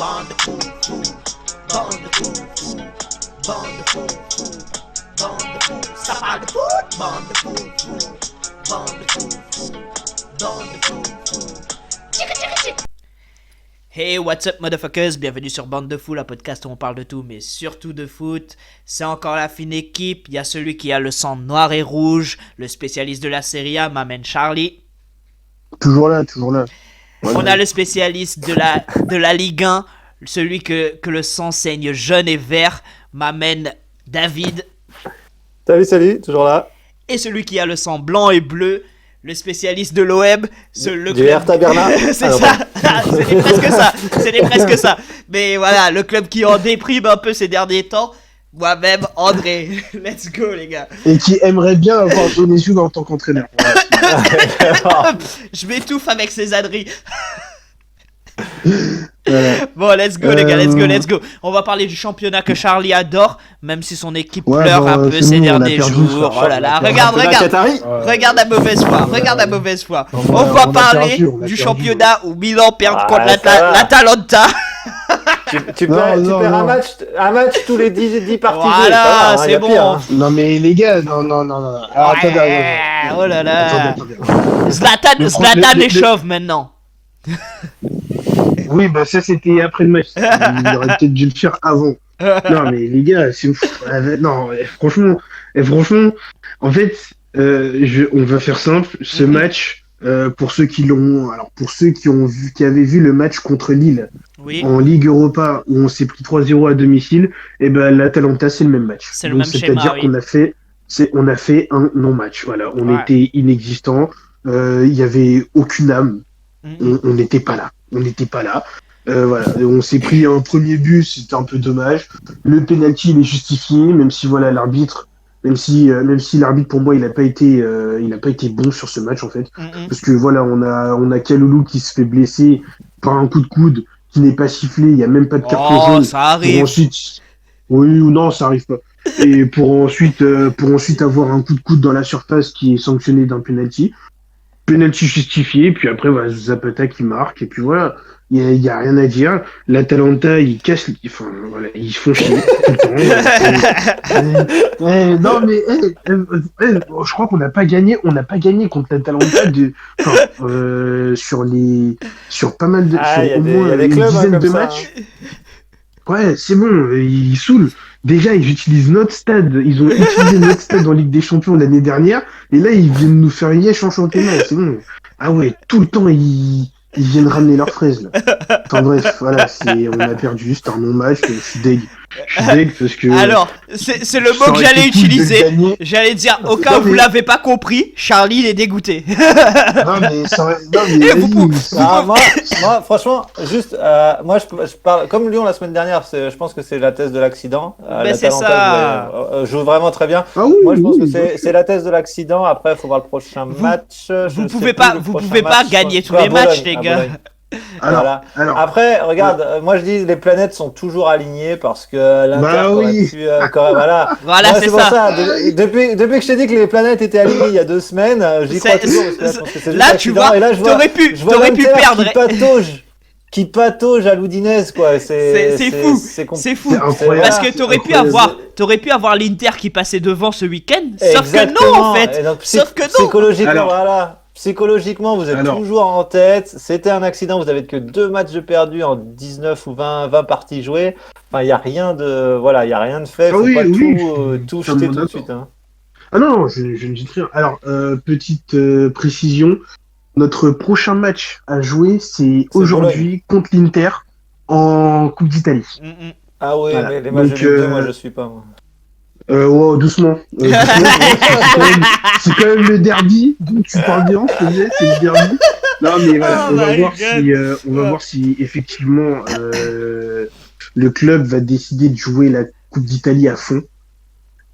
bande de fous, fous, bande de fous, fous, bande de fous, fous, bande de fous. Ça parle de foot, bande de fous, fous, bande de fous, fous, bande de fous, fous. Tchic, tchic, tchic. Hey, what's up, motherfuckers? Bienvenue sur Bande de Fous, la podcast où on parle de tout, mais surtout de foot. C'est encore la fine équipe. Il y a celui qui a le sang noir et rouge, le spécialiste de la Serie A, m'amène Charlie. Toujours là, toujours là. Ouais, on a le spécialiste de la Ligue 1, celui que le sang saigne jaune et vert, m'amène David. Salut, toujours là. Et celui qui a le sang blanc et bleu, le spécialiste de l'OM, du Hertha Berlin. C'est ça, c'est presque ça. Mais voilà, le club qui en déprime un peu ces derniers temps, moi-même, André. Let's go, les gars. Et qui aimerait bien avoir Genesio en tant qu'entraîneur. Je m'étouffe avec ces âneries. Bon, let's go, les gars, let's go. On va parler du championnat que Charlie adore, même si son équipe pleure un peu ces derniers jours. Oh là là, regarde la mauvaise foi. On va parler du championnat où Milan perd contre l'Atalanta. Tu perds un match tous les 10 parties. Voilà, c'est bon. Pire, hein. Non mais les gars, non. Alors, attendez. Oh là là. Zlatan est chauve maintenant. Oui, bah ça c'était après le match. Il aurait peut-être dû le faire avant. Non mais les gars, c'est ouf. Non, franchement, en fait, on va faire simple. Ce match, pour ceux qui avaient vu le match contre Lille en Ligue Europa où on s'est pris 3-0 à domicile, et ben l'Atalanta c'est le même match. C'est le même schéma. C'est-à-dire qu'on a fait un non-match. Voilà, on était inexistant. Il y avait aucune âme. On n'était pas là. Voilà, on s'est pris un premier but, c'était un peu dommage. Le penalty il est justifié, même si voilà l'arbitre, même si l'arbitre pour moi il a pas été bon sur ce match en fait, parce que voilà on a Kalulu qui se fait blesser par un coup de coude qui n'est pas sifflé, il y a même pas de carton jaune. Ça arrive. Oui ou non, ça arrive pas. Et pour ensuite avoir un coup de coude dans la surface qui est sanctionné d'un penalty justifié, puis après voilà, Zapata qui marque, et puis voilà, il y a rien à dire. L'Atalanta ils font chier tout le temps. Non mais je crois qu'on n'a pas gagné contre l'Atalanta sur pas mal de sur au moins une dizaine de matchs. Ouais, c'est bon, ils saoulent. Déjà, ils utilisent notre stade. Ils ont utilisé notre stade en Ligue des Champions l'année dernière. Et là, ils viennent nous faire yesh en championnat. C'est bon. Ah ouais, tout le temps, ils viennent ramener leurs fraises, là. Enfin bref, voilà, on a perdu. C'était un non-match. Je suis dég parce que... Alors, c'est le mot que j'allais utiliser. J'allais dire, au cas où vous l'avez pas compris, Charlie il est dégoûté. Moi, franchement, juste, moi, je parle comme Lyon la semaine dernière. Je pense que c'est la thèse de l'accident. C'est ça. Joue vraiment très bien. Moi, je pense que c'est la thèse de l'accident. Après, il faut voir le prochain match. Vous pouvez pas gagner tous les matchs, les gars. Alors. Après, regarde, moi je dis les planètes sont toujours alignées parce que l'Inter voilà, moi, c'est ça. Depuis que je t'ai dit que les planètes étaient alignées il y a 2 semaines, j'y crois toujours. Parce que là, je pense que c'est là tu vois, t'aurais pu perdre. Qui patauge à l'Udinese, quoi. C'est fou. C'est fou. Parce que t'aurais pu avoir l'Inter qui passait devant ce week-end. Sauf que non, en fait. Donc, psychologiquement, voilà. Psychologiquement, vous êtes toujours en tête. C'était un accident. Vous avez que 2 matchs de perdus en 19 ou 20 parties jouées. Enfin, il y a rien de fait. Faut pas tout jeter tout de suite. Hein. Ah non, je ne dis rien. Alors, petite précision. Notre prochain match à jouer, c'est aujourd'hui contre l'Inter en Coupe d'Italie. Ah oui, voilà. Mais les matchs de Ligue 2, moi je suis pas. Moi. Doucement. C'est quand même le derby, donc tu parles bien, c'est le derby. Non mais voilà, on va voir si effectivement le club va décider de jouer la Coupe d'Italie à fond.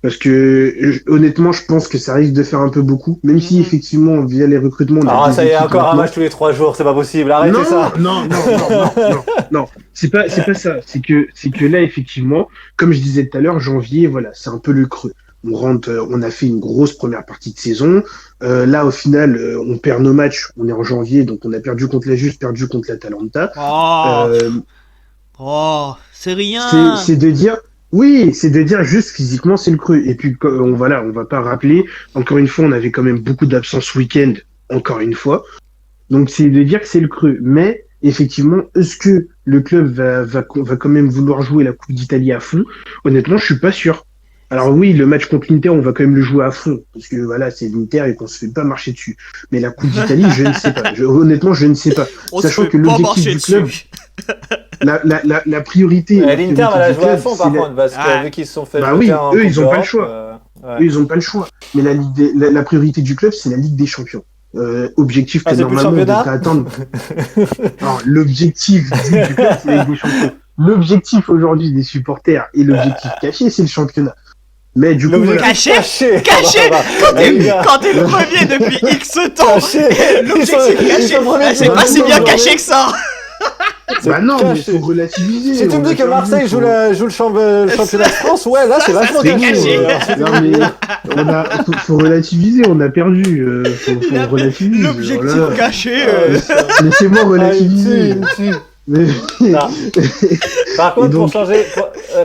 Parce que honnêtement, je pense que ça risque de faire un peu beaucoup, même si effectivement via les recrutements. Ça y est, encore un match tous les 3 jours, c'est pas possible. Arrêtez ça. Non, c'est pas ça. C'est que là effectivement, comme je disais tout à l'heure, janvier, voilà, c'est un peu le creux. On a fait une grosse première partie de saison. Là, au final, on perd nos matchs. On est en janvier, donc on a perdu contre la Juve, perdu contre l'Atalanta. Oh, c'est rien. C'est de dire, oui, c'est de dire juste physiquement c'est le creux. Et puis on va pas rappeler. Encore une fois, on avait quand même beaucoup d'absence week-end. Encore une fois. Donc c'est de dire que c'est le creux. Mais effectivement, est-ce que le club va quand même vouloir jouer la Coupe d'Italie à fond? Honnêtement, je suis pas sûr. Alors oui, le match contre l'Inter, on va quand même le jouer à fond, parce que voilà, c'est l'Inter et qu'on se fait pas marcher dessus. Mais la Coupe d'Italie, je ne sais pas. Honnêtement, je ne sais pas. Sachant que l'objectif du club, la priorité. L'Inter va la jouer à fond par contre, parce que vu qu'ils se sont fait. Bah oui, eux, ils ont pas le choix. Eux, ils ont pas le choix. Mais la priorité du club, c'est la Ligue des Champions. Objectif que normalement on devrait atteindre. Alors, l'objectif du club, c'est la Ligue des Champions. L'objectif aujourd'hui des supporters et l'objectif caché, c'est le championnat. Mais du coup, caché. Quand t'es le premier depuis X temps, l'objectif caché, c'est pas si bien caché que ça. Bah non, mais faut relativiser. Si tu me dis que Marseille joue le championnat de France, ouais, là c'est vachement caché. Non mais faut relativiser, on a perdu. Faut relativiser. L'objectif caché. Laissez-moi relativiser. Par contre, pour changer,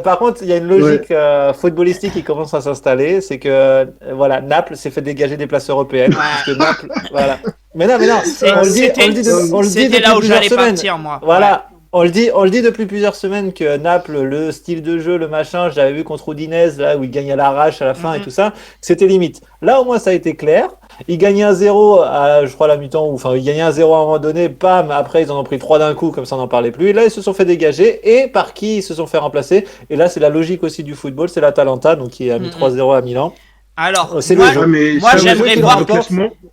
par contre, il y a une logique footballistique qui commence à s'installer, c'est que voilà, Naples s'est fait dégager des places européennes, parce que Naples, voilà. Mais non, on le dit c'était là où j'allais semaines. partir, moi. Voilà. On le dit depuis plusieurs semaines que Naples, le style de jeu, le machin, j'avais vu contre Udinese, là où il gagne à l'arrache à la fin et tout ça, c'était limite. Là, au moins, ça a été clair. Ils gagnaient 1-0 à, je crois, la mi-temps, enfin, ils gagnaient 1-0 à un moment donné, bam, après, ils en ont pris 3 d'un coup, comme ça, on n'en parlait plus. Et là, ils se sont fait dégager. Et par qui ils se sont fait remplacer? Et là, c'est la logique aussi du football, c'est l'Atalanta, donc qui a mis 3-0 à Milan. Alors, moi,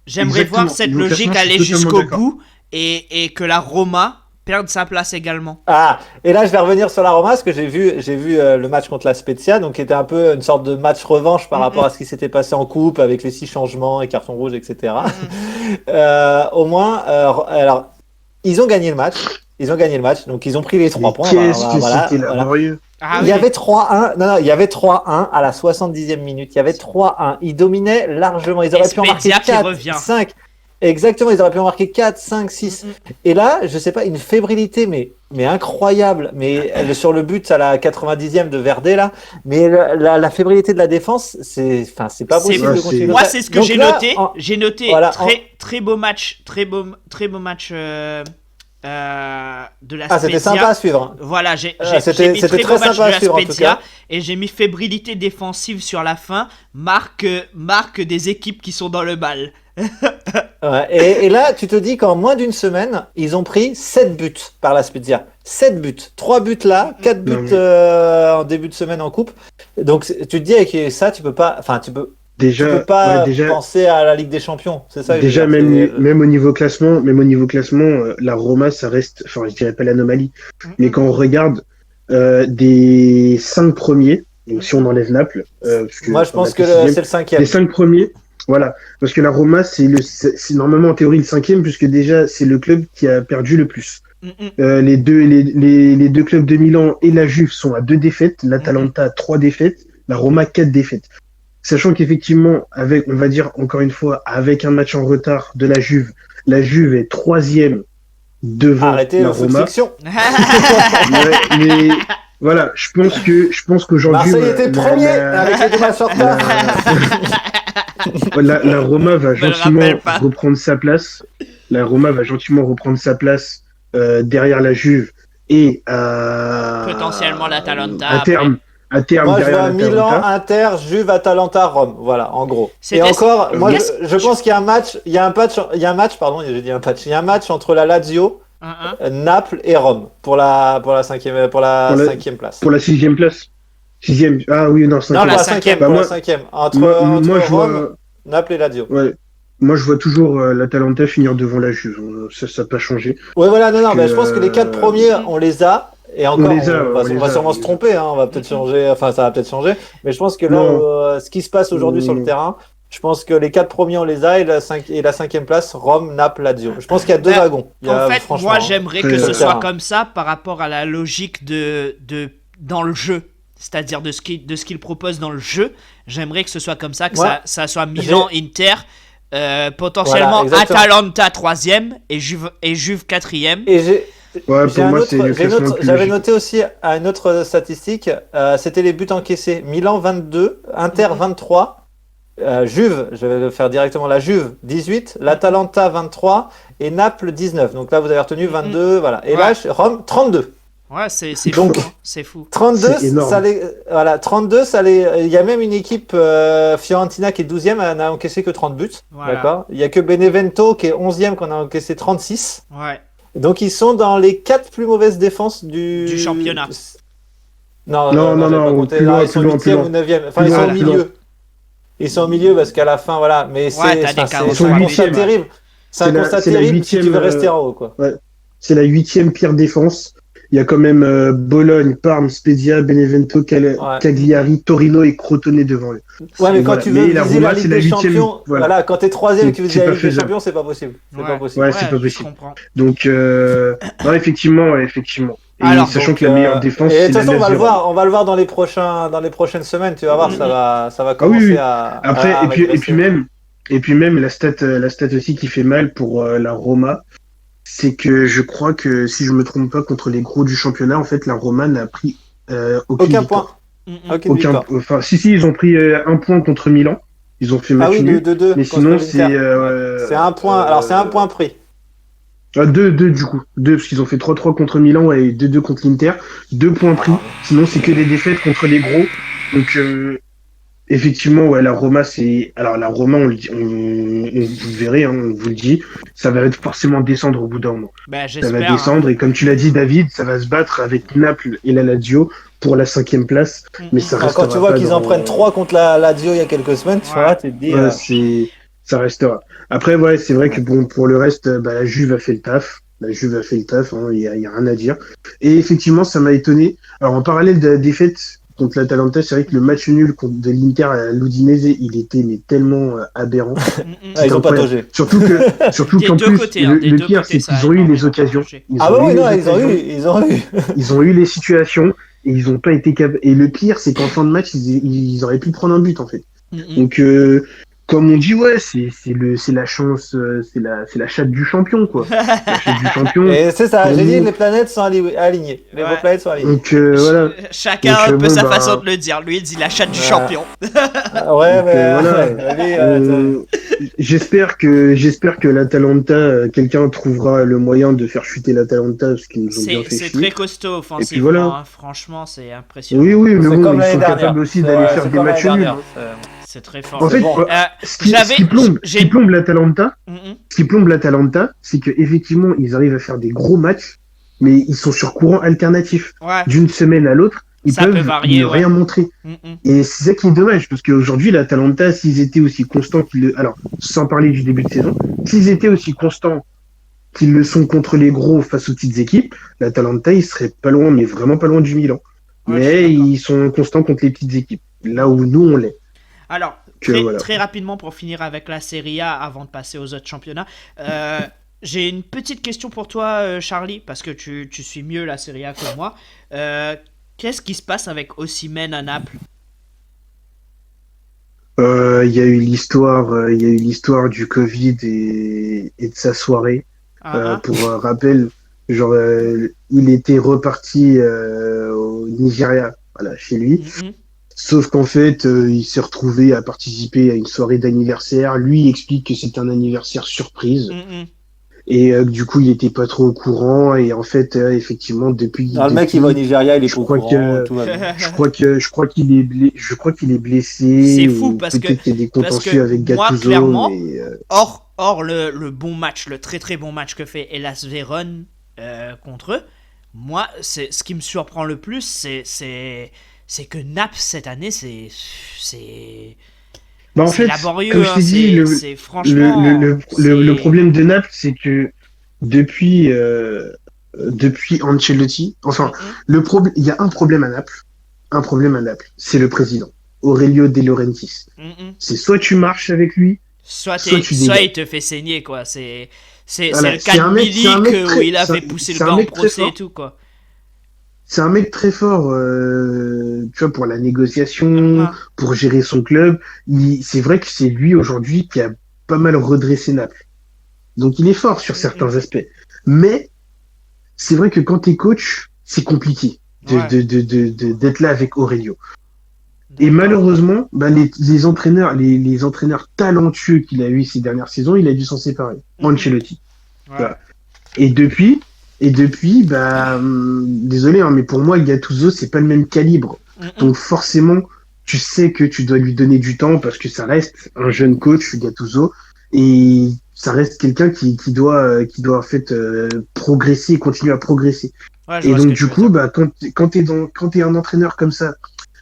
j'aimerais voir cette logique aller jusqu'au bout et que la Roma perdre sa place également. Ah, et là je vais revenir sur la Roma parce que j'ai vu le match contre la Spezia, donc qui était un peu une sorte de match revanche par rapport à ce qui s'était passé en coupe avec les 6 changements et cartons rouges, etc. Au moins, alors ils ont gagné le match, donc ils ont pris les 3 points. C'était laborieux. Il y avait 3-1. Il y avait 3-1 à la 70e minute. Il y avait 3-1. Ils dominaient largement. Ils auraient pu en marquer 4, 5. Exactement, ils auraient pu en marquer 4, 5, 6. Et là, je sais pas, une fébrilité, mais incroyable. Mais sur le but à la 90e de Verdé, là. Mais la fébrilité de la défense, c'est pas possible de continuer. Moi, c'est ce que j'ai noté. J'ai noté voilà, très beau match. Très beau match. De la Spezia. C'était sympa à suivre. Voilà, j'ai mis très beau match de la Spezia et j'ai mis fébrilité défensive sur la fin, marque des équipes qui sont dans le bal. Et là, tu te dis qu'en moins d'une semaine, ils ont pris 7 buts par la Spezia. 7 buts. 3 buts là, 4 buts en début de semaine en coupe. Donc tu te dis avec ça, tu peux pas penser à la Ligue des Champions, c'est ça. Déjà même au niveau classement, la Roma ça reste, enfin je dirais pas l'anomalie, mais quand on regarde des 5 premiers, donc si on enlève Naples, moi je pense que c'est le 5e. Les 5 premiers, voilà, parce que la Roma c'est normalement en théorie le 5e puisque déjà c'est le club qui a perdu le plus. Les deux clubs de Milan et la Juve sont à 2 défaites, l'Atalanta a 3 défaites, la Roma 4 défaites. Sachant qu'effectivement, on va dire encore une fois, avec un match en retard de la Juve est 3e devant la Roma. Mais voilà, je pense qu'aujourd'hui, Marseille était premier avec les 2 matchs en retard. La Roma va gentiment reprendre sa place. La Roma va gentiment reprendre sa place derrière la Juve et potentiellement l'Atalanta à terme, moi, je vois Milan, Inter, Juve, Atalanta, Rome. Voilà, en gros. Et encore, moi, je pense qu'il y a un match, il y a un match entre la Lazio, Naples et Rome pour la 5e place. Pour la 6e place. 6e. Ah oui, non, 5e. Non, la 5e. Entre Rome, Naples et Lazio. Ouais. Moi, je vois toujours l'Atalanta finir devant la Juve. Ça n'a pas changé. Ouais, voilà, non, mais je pense que les 4 premiers, on les a. Et encore, on va sûrement se tromper, on va peut-être changer, enfin ça va peut-être changer, mais je pense que là, ce qui se passe aujourd'hui sur le terrain, je pense que les 4 premiers on les a et la 5e place, Rome, Naples, Lazio. Je pense qu'il y a 2 wagons. En fait, moi j'aimerais que ce soit comme ça par rapport à la logique dans le jeu. C'est-à-dire de ce qu'il propose dans le jeu. J'aimerais que ce soit comme ça, que ça soit Milan, Inter, potentiellement Atalanta 3e et Juve 4e. Ouais, pour moi, c'est le classement le plus J'avais logique. noté aussi une autre statistique, c'était les buts encaissés. Milan 22, Inter 23, Juve, je vais le faire directement, la Juve 18, l'Atalanta 23 et Naples 19. Donc là, vous avez retenu 22, voilà. Et là, Rome 32. Ouais, c'est Donc, fou, hein, c'est fou. 32, C'est énorme. voilà, 32, il y a même une équipe Fiorentina qui est 12e, elle n'a encaissé que 30 buts. Voilà. D'accord. Il y a que Benevento qui est 11e, qu'on a encaissé 36. Ouais. Donc ils sont dans les 4 plus mauvaises défenses Du championnat. Non, je vais pas non, compter. plus loin, Ils sont plus loin, 8e plus loin. ou 9e. Enfin, Plus ils sont loin, au plus loin. milieu. Ils sont au milieu parce qu'à la fin, voilà. Mais t'as des c'est carreaux. un constat Huitième. terrible. C'est un C'est la- constat c'est la terrible si tu veux huitième, rester en haut, quoi. Ouais. C'est la 8e pire défense. Il y a quand même Bologne, Parme, Spezia, Benevento, Cagliari, Torino et Crotone devant eux. Ouais, mais Et quand voilà. tu veux Mais la viser Roma, la c'est Ligue la des 8e, Champions, voilà. voilà, quand t'es 3e et que tu veux C'est viser la pas Ligue des faisable. Champions, c'est pas possible. C'est pas possible. Ouais, c'est pas Je possible. comprends. Donc, non, effectivement. Et Alors, sachant Donc, que la meilleure défense, et de c'est toute la façon, Lazio. on va le voir dans les prochaines semaines. Tu vas voir, ça va Ah oui, commencer oui. à. Après, à et régresser. puis même la stat aussi qui fait mal pour la Roma, c'est que je crois que si je me trompe pas, contre les gros du championnat, en fait, la Roma n'a pris aucune Aucun victoire. point. Mm-mm. Aucune victoire. Enfin, si, ils ont pris un point contre Milan. Ils ont fait Ah match oui, nul. de 2 Mais contre sinon, l'Inter. C'est un point. Alors, c'est un point pris. 2 du coup. 2, parce qu'ils ont fait 3-3 contre Milan et 2-2 contre l'Inter. 2 points pris. Sinon, c'est que des défaites contre les gros. Donc, effectivement, ouais, la Roma, c'est. Alors, la Roma, vous verrez, hein, on vous le dit, ça va forcément descendre au bout d'un moment. Ben, Ça va j'espère. descendre, et comme tu l'as dit, David, ça va se battre avec Naples et la Lazio pour la 5e place. Mais ça Quand restera tu vois pas qu'ils en prennent 3 contre la Lazio il y a quelques semaines, tu vois, tu te dis. Ouais, ça restera. Après, ouais, c'est vrai que bon, pour le reste, la Juve a fait le taf. La Juve a fait le taf, hein, y a rien à dire. Et effectivement, ça m'a étonné. Alors, en parallèle de la défaite contre l'Atalanta, c'est vrai que le match nul de l'Inter à l'Udinese, il était mais tellement aberrant. Ah, ils ont pas dogé. Surtout Des qu'en deux plus, côtés, hein, des le deux pire, côtés, c'est ça qu'ils a ont eu les énormément occasions. changé. Ah bah oui, non, les ils ont occasions. eu. Ils ont eu les situations et ils ont pas été capables. Et le pire, c'est qu'en fin de match, ils auraient pu prendre un but, en fait. Mm-mm. Donc, comme on dit, ouais, c'est la chance, c'est la chatte du champion, quoi. La chatte du champion. Et c'est ça, Pour j'ai dit, nous. les planètes sont alignées. Les Ouais. planètes sont alignées. Donc, voilà. Chacun Donc, a un peu bon, sa bah, façon de le dire. Lui, il dit la chatte du champion. Ah ouais, Donc, mais voilà. lui, J'espère que l'Atalanta, quelqu'un trouvera le moyen de faire chuter l'Atalanta parce qu'ils nous ont bien fait C'est chier. très costaud offensivement. Et puis voilà. Hein. Franchement, c'est impressionnant. Oui, oui, mais c'est bon, comme ils l'année sont dernière. capables aussi d'aller faire C'est des comme matchs l'année nuls. dernière. C'est très fort. En fait, bon. ce qui plombe l'Atalanta, c'est que effectivement, ils arrivent à faire des gros matchs, mais ils sont sur courant alternatif. Ouais. D'une semaine à l'autre, ils Ça peut peuvent varier, ne rien montrer. Mm-mm. Et c'est ça qui est dommage, parce qu'aujourd'hui, l'Atalanta, s'ils étaient aussi constants alors, sans parler du début de saison, s'ils étaient aussi constants qu'ils le sont contre les gros face aux petites équipes, l'Atalanta, ils seraient pas loin, mais vraiment pas loin du Milan. Ouais, je Mais suis d'accord. ils sont constants contre les petites équipes. Là où nous, on l'est. Alors, très rapidement pour finir avec la Serie A avant de passer aux autres championnats. J'ai une petite question pour toi, Charlie, parce que tu suis mieux la Serie A que moi. Qu'est-ce qui se passe avec Osimhen à Naples? Il y a eu l'histoire du Covid et de sa soirée. Pour rappel, genre, il était reparti au Nigeria, voilà, chez lui. Mm-mm. Sauf qu'en fait, il s'est retrouvé à participer à une soirée d'anniversaire. Lui, il explique que c'est un anniversaire surprise. Mm-mm. Et du coup, il était pas trop au courant. Et en fait, effectivement, depuis. Non, le mec, il va au Nigeria, il est pas au crois courant, que- tout va bien. Je crois qu'il est blessé. C'est fou ou parce que- peut-être qu'il y a des contentieux que avec moi, Gattuso. clairement, mais, Or le bon match, le très très bon match que fait Hellas Vérone contre eux, moi, ce qui me surprend le plus, c'est que Naples cette année, c'est en c'est fait, laborieux, comme je hein, t'ai dit, c'est franchement... le problème de Naples, c'est que depuis Ancelotti, enfin, il y a un problème à Naples, c'est le président, Aurelio De Laurentiis. C'est soit tu marches avec lui, Soit tu dégages. il te fait saigner, quoi. C'est Voilà, le c'est cas un de mec- c'est un Milik mec où très- il a c'est un- fait pousser le c'est un gars en mec très procès fort. et tout, quoi. c'est un mec très fort, tu vois, pour la négociation, pour gérer son club. C'est vrai que c'est lui aujourd'hui qui a pas mal redressé Naples. Donc il est fort sur certains aspects. Mais c'est vrai que quand t'es coach, c'est compliqué d'être là avec Aurelio. Et malheureusement, les entraîneurs talentueux qu'il a eu ces dernières saisons, il a dû s'en séparer. Ancelotti. Ouais. Voilà. Et depuis, désolé, hein, mais pour moi, Gattuso, c'est pas le même calibre. Donc forcément, tu sais que tu dois lui donner du temps parce que ça reste un jeune coach, Gattuso, et ça reste quelqu'un qui doit en fait progresser, continuer à progresser. Ouais, et donc du coup, quand t'es un entraîneur comme ça,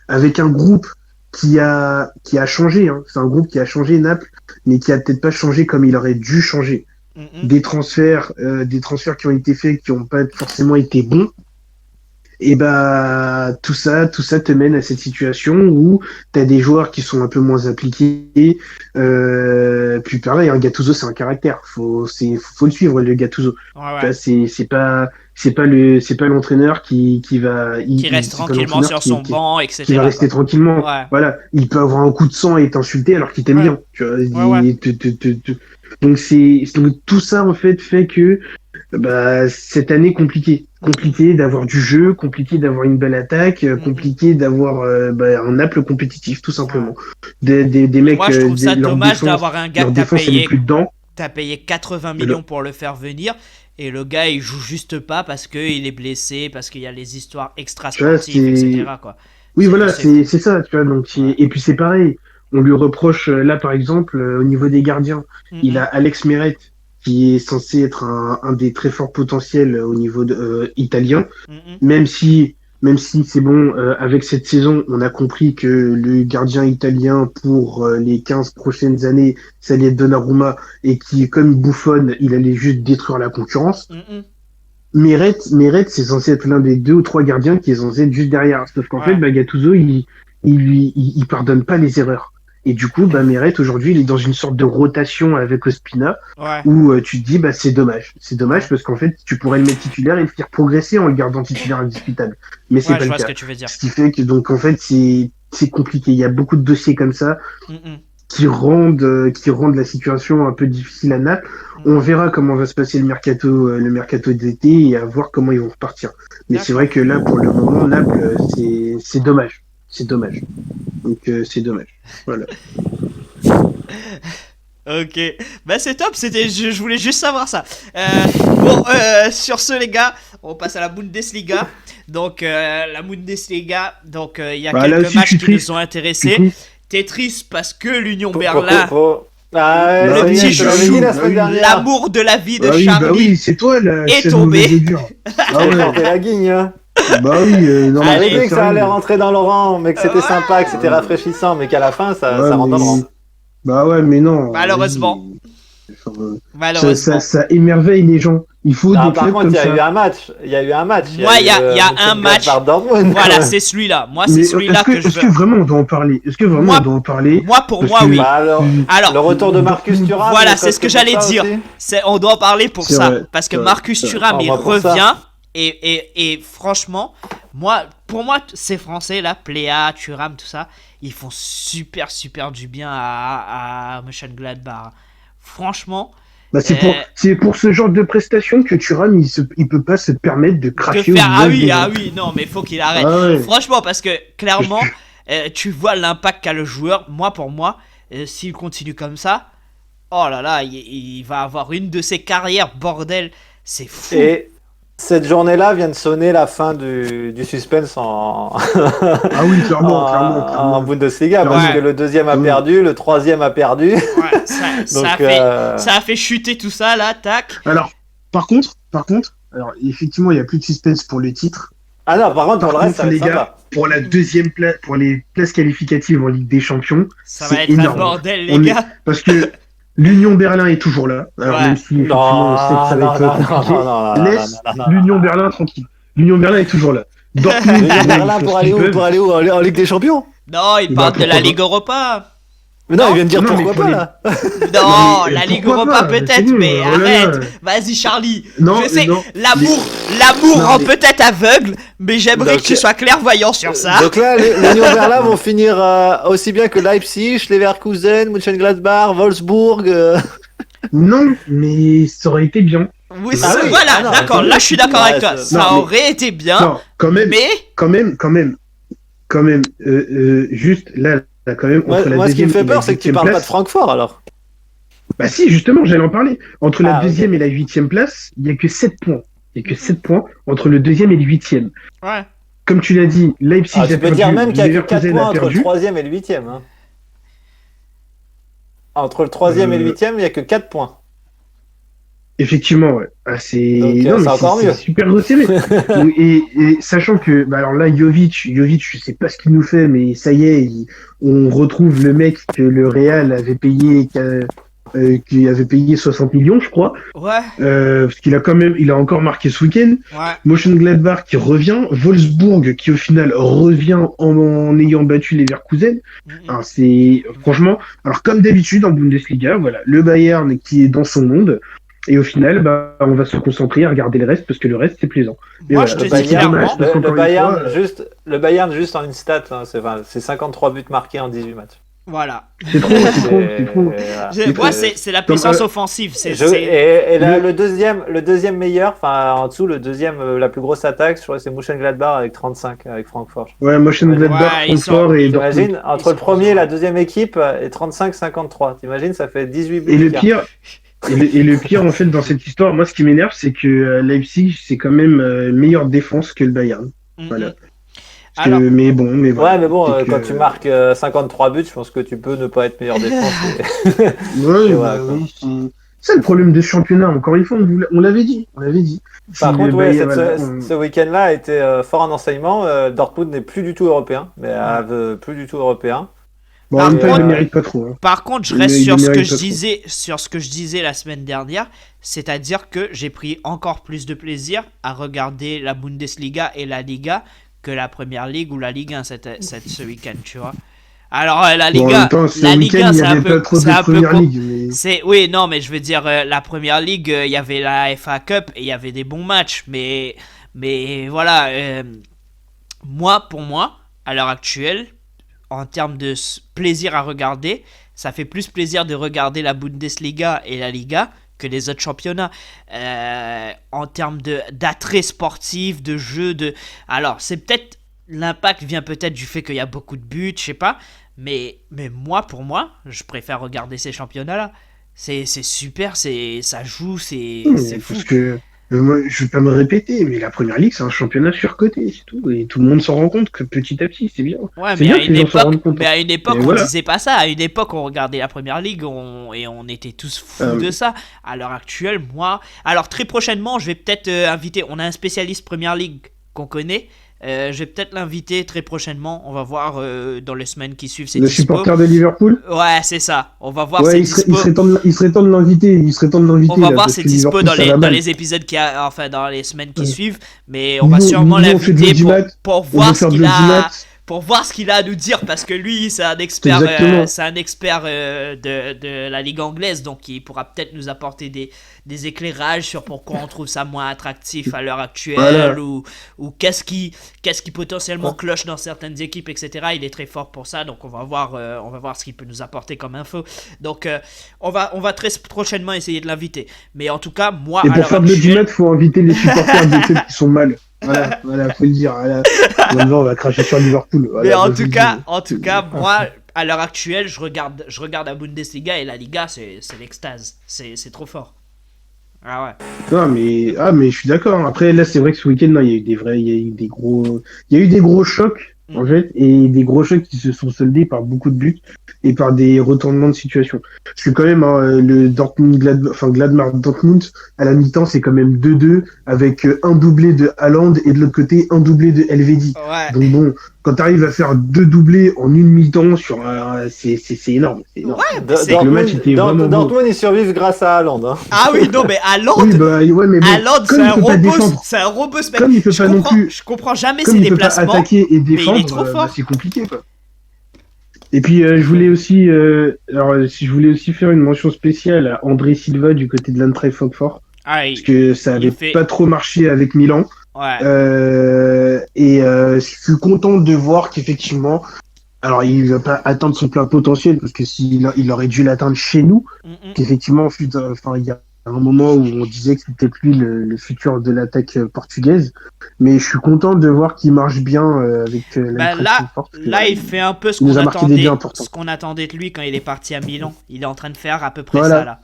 avec un groupe qui a changé, hein, c'est un groupe qui a changé Naples, mais qui a peut-être pas changé comme il aurait dû changer. Des transferts qui ont été faits qui n'ont pas forcément été bons. Et tout ça te mène à cette situation où t'as des joueurs qui sont un peu moins appliqués. Puis pareil, un Gattuso, c'est un caractère. Faut le suivre, le Gattuso. Ouais. C'est pas l'entraîneur qui reste tranquillement sur son banc, etc. Qui va rester tranquillement. Ouais. Voilà, il peut avoir un coup de sang et t'insulter alors qu'il t'aime bien. Tu vois, Donc tout ça en fait que cette année compliquée d'avoir du jeu, compliqué d'avoir une belle attaque, compliqué d'avoir un Naples compétitif tout simplement. Des mecs. Moi je trouve ça dommage d'avoir un gars que t'as payé 80 millions pour le faire venir. Et le gars, il joue juste pas parce qu'il est blessé, parce qu'il y a les histoires extra-sportives, etc. Quoi. Oui, voilà, c'est ça, tu vois. Donc, et puis c'est pareil. On lui reproche, là, par exemple, au niveau des gardiens, il a Alex Meret, qui est censé être un des très forts potentiels au niveau italien, même si c'est bon, avec cette saison, on a compris que le gardien italien pour les 15 prochaines années, ça allait être Donnarumma, et qui, comme il bouffonne, il allait juste détruire la concurrence. Meret, c'est censé être l'un des 2 ou 3 gardiens qui est censé être juste derrière. Sauf qu'en fait, Gattuso, il pardonne pas les erreurs. Et du coup, Meret, aujourd'hui, il est dans une sorte de rotation avec Ospina, où tu te dis, c'est dommage. C'est dommage parce qu'en fait, tu pourrais le mettre titulaire et le faire progresser en le gardant titulaire indiscutable. Mais c'est pas le cas. Ce que tu veux dire. Ce qui fait que, donc, en fait, c'est compliqué. Il y a beaucoup de dossiers comme ça qui rendent la situation un peu difficile à Naples. On verra comment va se passer le mercato d'été et à voir comment ils vont repartir. Mais c'est vrai que là, pour le moment, Naples, c'est dommage. C'est dommage. Donc c'est dommage. Voilà. Ok, c'est top. Je voulais juste savoir ça. Sur ce les gars, on passe à la Bundesliga. Donc la Bundesliga, donc il y a quelques matchs qui nous ont intéressés. T'es triste parce que l'Union Berlin, le petit chouchou, l'amour de la vie de Charlie, c'est toi là, est tombé. La guigne, hein. Allez, que ça allait rentrer dans le rang, mais que c'était sympa, que c'était rafraîchissant, mais qu'à la fin ça rentre dans le rang. Mais non. Malheureusement. Ça émerveille les gens. Il faut des par contre, il y a eu un match. Il y a un match. Voilà, c'est celui-là. Moi, c'est celui-là que je veux. Est-ce que vraiment on doit en parler? Moi, pour moi, oui. Alors, le retour de Marcus Thuram. Voilà, c'est ce que j'allais dire. On doit en parler pour ça. Parce que Marcus Thuram, il revient. Et franchement, pour moi, ces Français là, Pléa, Thuram, tout ça, ils font super du bien à Mönchengladbach. Franchement. C'est pour ce genre de prestation que Thuram il peut pas se permettre de cracher. Non, mais faut qu'il arrête. Franchement, parce que clairement, tu vois l'impact qu'a le joueur. Pour moi, s'il continue comme ça, oh là là, il va avoir une de ses carrières, bordel, c'est fou. Et cette journée-là vient de sonner la fin du suspense en en Bundesliga, parce que le deuxième a perdu, le troisième a perdu. Ça a fait chuter tout ça là, tac. Alors, par contre, effectivement, il n'y a plus de suspense pour le titre. Ah non, par contre, pour le reste, ça va être sympa. Pour la deuxième place, pour les places qualificatives en Ligue des Champions, ça va être énorme. Un bordel, les gars. Parce que l'Union Berlin est toujours là. Alors même si effectivement, on sait que ça va être compliqué. Laisse l'Union Berlin tranquille. L'Union Berlin est toujours là. Dortmund, l'Union Berlin pour aller où en Ligue des Champions? Non, il parle de la Ligue Europa. Mais non, il vient de dire pourquoi pas là. Non, la Ligue Europa peut-être, mais arrête. Vas-y Charlie. Je sais, l'amour rend peut-être aveugle, mais j'aimerais que tu sois clairvoyant sur ça. Donc là, l'Union Berlin vont finir aussi bien que Leipzig, Leverkusen, Mönchengladbach, Wolfsburg. Non, mais ça aurait été bien. Oui, voilà, non, d'accord, là je suis d'accord avec toi. Ça aurait été bien. Non, quand même, juste là, quand même. Moi, ce qui me fait peur, c'est que tu parles pas de Francfort alors. Bah si, justement, j'allais en parler. Entre la deuxième et la 8e place, il n'y a que 7 points. Il n'y a que 7 points entre le deuxième et le 8e. Ouais. Comme tu l'as dit, Leipzig a perdu. Tu peux dire même qu'il y a que 4 points entre le 3e et le 8e. Hein. Entre le 3e et le 8e, il n'y a que 4 points. Effectivement, ouais. C'est encore mieux. C'est super resserré. et sachant que, alors là, Jovic, je sais pas ce qu'il nous fait, mais ça y est, on retrouve le mec que le Real avait payé, qui avait payé 60 millions, je crois. Ouais. Parce qu'il a encore marqué ce week-end. Ouais. Mönchengladbach qui revient, Wolfsburg qui au final revient en ayant battu Leverkusen. Alors, c'est franchement, alors comme d'habitude en Bundesliga, voilà, le Bayern qui est dans son monde. Et au final, on va se concentrer à regarder le reste parce que le reste c'est plaisant. Moi, je te dis clairement, le Bayern juste en une stat, hein, c'est 53 buts marqués en 18 matchs. Voilà. C'est trop. Moi, c'est la puissance offensive. Et là, le deuxième meilleur, enfin en dessous, le deuxième, la plus grosse attaque, je crois que c'est Mönchengladbach avec 35, avec Francfort. Ouais, Mönchengladbach, Francfort et Dortmund. T'imagines, entre le premier et la deuxième équipe, et 35-53. T'imagines, ça fait 18 buts. Et le pire. Et le pire, en fait, dans cette histoire, moi, ce qui m'énerve, c'est que Leipzig, c'est quand même meilleure défense que le Bayern. Voilà. Alors... Mais bon, ouais, mais bon, quand tu marques 53 buts, je pense que tu peux ne pas être meilleure défense. Oui, c'est le problème de ce championnat. Encore une fois, on l'avait dit. Par contre, ce week-end-là a été fort en enseignement. Dortmund n'est plus du tout européen, plus du tout européen. Bon, en même temps, il ne mérite pas trop. Hein. Par contre, je reste sur ce que je disais la semaine dernière, c'est-à-dire que j'ai pris encore plus de plaisir à regarder la Bundesliga et la Liga que la Première Ligue ou la Ligue 1 ce week-end, tu vois. Alors la Liga, c'est un peu oui, non, mais je veux dire la Première Ligue, il y avait la FA Cup et il y avait des bons matchs, mais voilà, pour moi, à l'heure actuelle, en termes de plaisir à regarder, ça fait plus plaisir de regarder la Bundesliga et la Liga que les autres championnats. En termes d'attrait sportif, de jeu, alors c'est peut-être, l'impact vient peut-être du fait qu'il y a beaucoup de buts, je sais pas, mais pour moi, je préfère regarder ces championnats-là. C'est super, ça joue, c'est fou. Parce que moi, je vais pas me répéter, mais la Première Ligue, c'est un championnat surcoté, c'est tout. Et tout le monde s'en rend compte que petit à petit, c'est bien. Ouais, mais à une époque, on disait pas ça. À une époque, on regardait la Première Ligue et on était tous fous de ça. À l'heure actuelle, moi... Alors, très prochainement, je vais peut-être inviter... On a un spécialiste Première Ligue qu'on connaît. Je vais peut-être l'inviter très prochainement. On va voir dans les semaines qui suivent. Le supporter de Liverpool. Ouais, c'est ça. On va voir ses dispo. Il serait temps de l'inviter. On va voir ses dispo dans les épisodes dans les semaines qui suivent. Mais on va sûrement l'inviter pour voir ce qu'il a. Pour voir ce qu'il a à nous dire, parce que lui, c'est un expert, de la Ligue anglaise, donc il pourra peut-être nous apporter des éclairages sur pourquoi on trouve ça moins attractif à l'heure actuelle, ou qu'est-ce qui potentiellement cloche dans certaines équipes, etc. Il est très fort pour ça, donc on va voir ce qu'il peut nous apporter comme info. Donc on va très prochainement essayer de l'inviter. Mais en tout cas, moi, et pour faire de l'audimat, il faut inviter les supporters des clubs qui sont mal. Voilà, faut le dire. Maintenant, on va cracher sur Liverpool. Mais en tout cas, moi, à l'heure actuelle, je regarde la Bundesliga et la Liga, c'est l'extase. C'est trop fort. Ah ouais. Non, mais je suis d'accord. Après, là, c'est vrai que ce week-end, il y a eu des gros chocs. En fait, et des gros chocs qui se sont soldés par beaucoup de buts et par des retournements de situation. Parce que quand même, le Gladbach-Dortmund, à la mi-temps, c'est quand même 2-2 avec un doublé de Haaland et de l'autre côté, un doublé de Elvedi. Ouais. Donc bon, quand tu arrives à faire 2 doublés en une mi-temps, c'est énorme. C'est énorme. Ouais, le match était vraiment Dortmund, ils survivent grâce à Haaland. Hein. Ah oui, non, mais Haaland, Haaland, c'est un robot ce mec. Comme il peut pas non plus, je comprends jamais ses déplacements. Pas attaquer et défendre, mais il est trop fort. C'est compliqué, quoi. Et puis je voulais aussi faire une mention spéciale à André Silva du côté de l'Eintracht Francfort, parce que ça avait pas trop marché avec Milan. Ouais. Je suis content de voir qu'effectivement, alors il va pas atteindre son plein potentiel parce que il aurait dû l'atteindre chez nous, qu'effectivement il y a un moment où on disait que c'était lui le futur de l'attaque portugaise. Mais je suis content de voir qu'il marche bien avec la Francfort. Là, il fait un peu ce qu'on attendait de lui quand il est parti à Milan. Il est en train de faire à peu près ça là.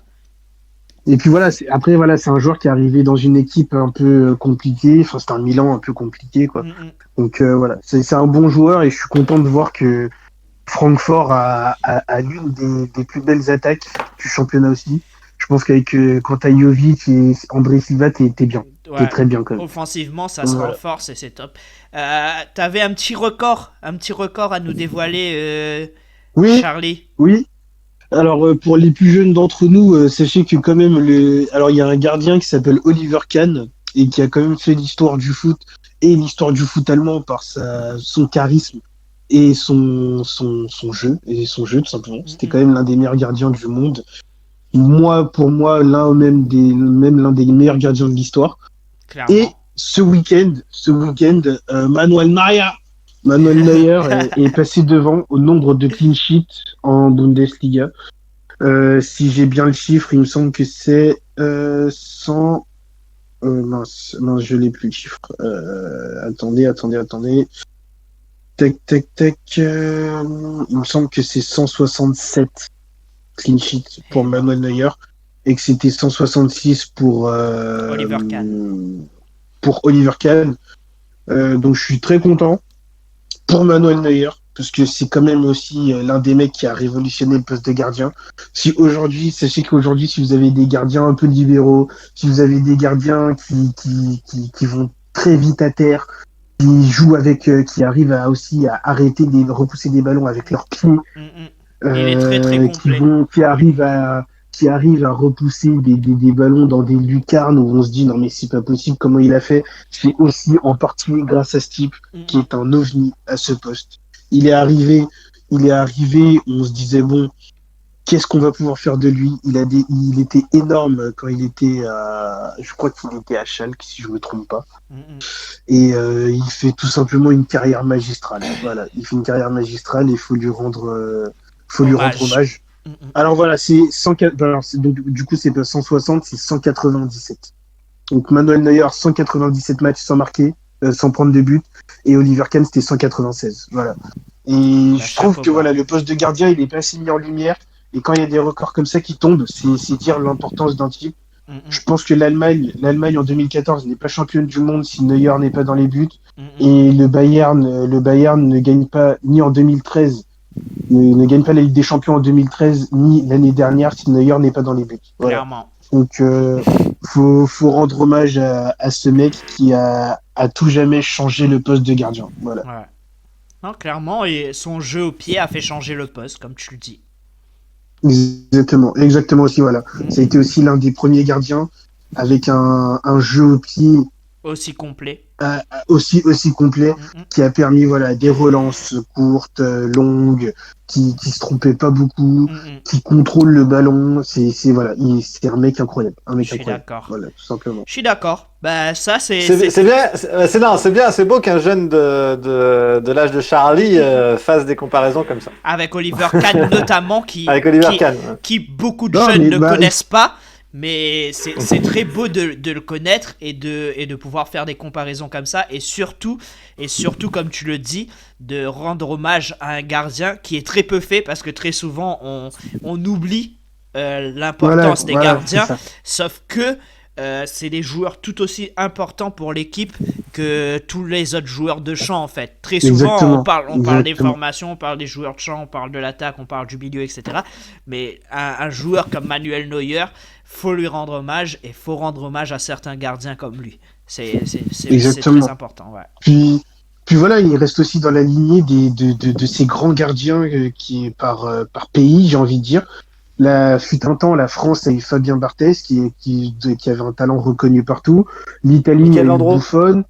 Et puis voilà, c'est un joueur qui est arrivé dans une équipe un peu compliquée. Enfin, c'est un Milan un peu compliqué, quoi. Donc voilà, c'est un bon joueur et je suis content de voir que Francfort a l'une des plus belles attaques du championnat aussi. Je pense qu'avec quant à Jovic et André Silva, t'es bien. Ouais, t'es très bien quand même. Offensivement, ça se renforce et c'est top. T'avais un petit record à nous dévoiler, Charlie. Oui. Alors pour les plus jeunes d'entre nous, sachez que quand même alors il y a un gardien qui s'appelle Oliver Kahn et qui a quand même fait l'histoire du foot et l'histoire du foot allemand par son charisme et son jeu tout simplement. C'était quand même l'un des meilleurs gardiens du monde. Pour moi, l'un des meilleurs gardiens de l'histoire. Clairement. Et ce week-end, Manuel Neuer est passé devant au nombre de clean sheets en Bundesliga. Si j'ai bien le chiffre, il me semble que c'est 100. Mince, je l'ai plus le chiffre. Attendez. Tac. Il me semble que c'est 167 clean sheets pour Manuel Neuer et que c'était 166 pour Oliver Kahn. Donc je suis très content pour Manuel Neuer parce que c'est quand même aussi l'un des mecs qui a révolutionné le poste de gardien. Sachez qu'aujourd'hui, si vous avez des gardiens un peu libéraux, si vous avez des gardiens qui vont très vite à terre, qui jouent qui arrivent à arrêter repousser des ballons avec leurs pieds, il est très très complet. Qui arrive à repousser des ballons dans des lucarnes où on se dit non mais c'est pas possible comment il a fait. C'est aussi en partie grâce à ce type qui est un ovni à ce poste. Il est arrivé, on se disait bon, qu'est-ce qu'on va pouvoir faire de lui? Il était énorme quand il était je crois qu'il était à Schalke si je me trompe pas. Et il fait tout simplement une carrière magistrale. Voilà, il fait une carrière magistrale et il faut lui rendre hommage. Alors voilà, c'est 104. Donc, du coup, c'est pas 160, c'est 197. Donc Manuel Neuer, 197 matchs sans marquer, sans prendre de but, et Oliver Kahn, c'était 196. Voilà. Et je trouve que voilà, le poste de gardien, il est pas assez mis en lumière. Et quand il y a des records comme ça qui tombent, c'est dire l'importance d'un type. Je pense que l'Allemagne en 2014 n'est pas championne du monde si Neuer n'est pas dans les buts. Et le Bayern ne gagne pas ni en 2013. Ne gagne pas la Ligue des Champions en 2013 ni l'année dernière si Neuer n'est pas dans les buts. Voilà. Clairement. Donc faut rendre hommage à ce mec qui a tout jamais changé le poste de gardien. Voilà. Ouais. Non, clairement, et son jeu au pied a fait changer le poste, comme tu le dis. Exactement aussi, voilà. Ça a été aussi l'un des premiers gardiens avec un jeu au pied aussi complet. Aussi complet, qui a permis des relances courtes, longues, qui se trompait pas beaucoup, qui contrôle le ballon. C'est un mec incroyable. Je suis d'accord. Voilà, tout simplement. Je suis d'accord. Bah ça c'est bien, c'est beau qu'un jeune de l'âge de Charlie fasse des comparaisons comme ça. Avec Oliver Kahn notamment qui beaucoup de jeunes ne connaissent pas. Mais c'est très beau de le connaître et de pouvoir faire des comparaisons comme ça et surtout comme tu le dis de rendre hommage à un gardien qui est très peu fait parce que très souvent on oublie l'importance des gardiens, sauf que c'est des joueurs tout aussi importants pour l'équipe que tous les autres joueurs de champ en fait. Très souvent on parle des formations, on parle des joueurs de champ, on parle de l'attaque, on parle du milieu, etc. Mais un joueur comme Manuel Neuer, faut lui rendre hommage et faut rendre hommage à certains gardiens comme lui. C'est très important. Ouais. Puis voilà, il reste aussi dans la lignée de ces grands gardiens qui par pays, j'ai envie de dire. Fut un temps, la France a eu Fabien Barthez qui avait un talent reconnu partout. L'Italie a eu Buffon.